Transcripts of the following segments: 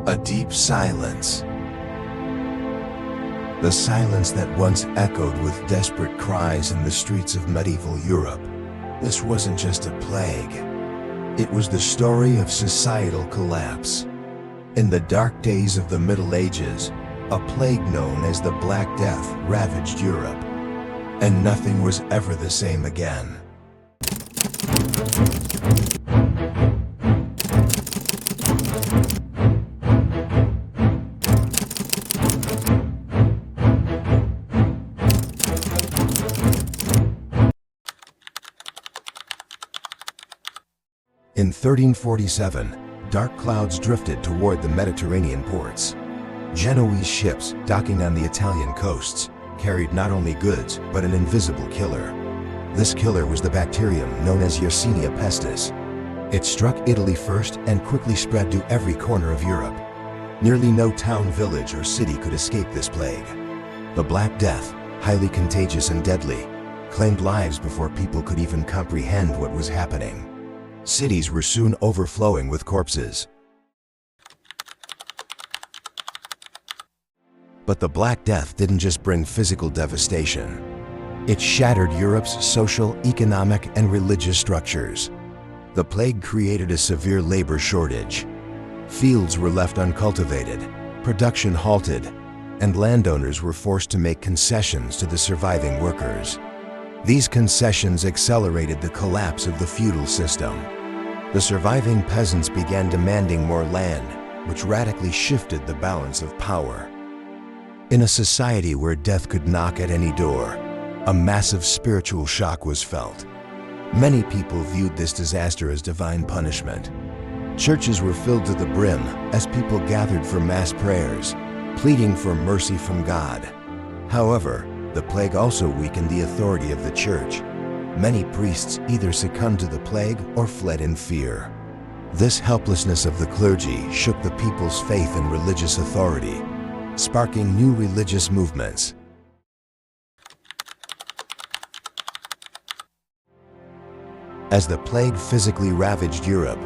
A deep silence. The silence that once echoed with desperate cries in the streets of medieval Europe. This wasn't just a plague. It was the story of societal collapse. In the dark days of the Middle Ages, a plague known as the Black Death ravaged Europe, and nothing was ever the same again. In 1347, dark clouds drifted toward the Mediterranean ports. Genoese ships docking on the Italian coasts carried not only goods, but an invisible killer. This killer was the bacterium known as Yersinia pestis. It struck Italy first and quickly spread to every corner of Europe. Nearly no town, village, or city could escape this plague. The Black Death, highly contagious and deadly, claimed lives before people could even comprehend what was happening. Cities were soon overflowing with corpses. But the Black Death didn't just bring physical devastation. It shattered Europe's social, economic, and religious structures. The plague created a severe labor shortage. Fields were left uncultivated, production halted, and landowners were forced to make concessions to the surviving workers. These concessions accelerated the collapse of the feudal system. The surviving peasants began demanding more land, which radically shifted the balance of power. In a society where death could knock at any door, a massive spiritual shock was felt. Many people viewed this disaster as divine punishment. Churches were filled to the brim as people gathered for mass prayers, pleading for mercy from God. However, the plague also weakened the authority of the church. Many priests either succumbed to the plague or fled in fear. This helplessness of the clergy shook the people's faith in religious authority, sparking new religious movements. As the plague physically ravaged Europe,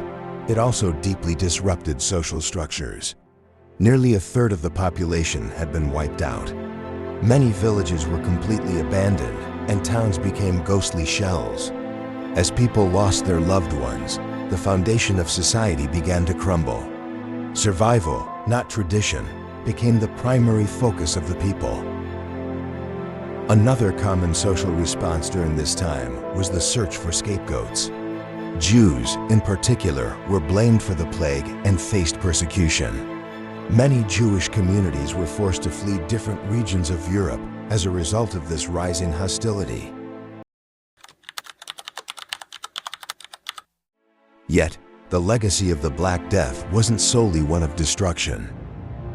it also deeply disrupted social structures. Nearly a third of the population had been wiped out. Many villages were completely abandoned, and towns became ghostly shells. As people lost their loved ones, the foundation of society began to crumble. Survival, not tradition, became the primary focus of the people. Another common social response during this time was the search for scapegoats. Jews, in particular, were blamed for the plague and faced persecution. Many Jewish communities were forced to flee different regions of Europe as a result of this rising hostility. Yet, the legacy of the Black Death wasn't solely one of destruction.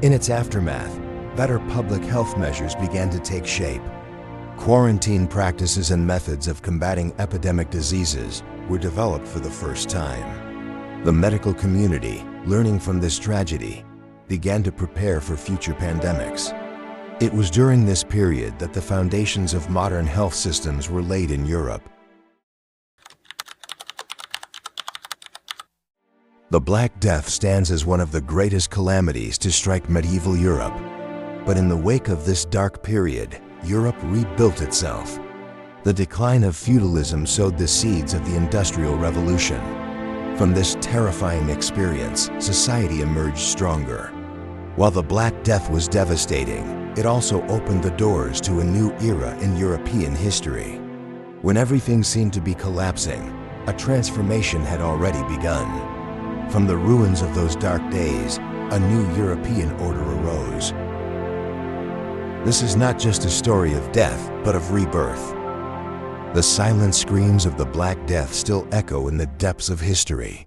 In its aftermath, better public health measures began to take shape. Quarantine practices and methods of combating epidemic diseases were developed for the first time. The medical community, learning from this tragedy, began to prepare for future pandemics. It was during this period that the foundations of modern health systems were laid in Europe. The Black Death stands as one of the greatest calamities to strike medieval Europe. But in the wake of this dark period, Europe rebuilt itself. The decline of feudalism sowed the seeds of the Industrial Revolution. From this terrifying experience, society emerged stronger. While the Black Death was devastating, it also opened the doors to a new era in European history. When everything seemed to be collapsing, a transformation had already begun. From the ruins of those dark days, a new European order arose. This is not just a story of death, but of rebirth. The silent screams of the Black Death still echo in the depths of history.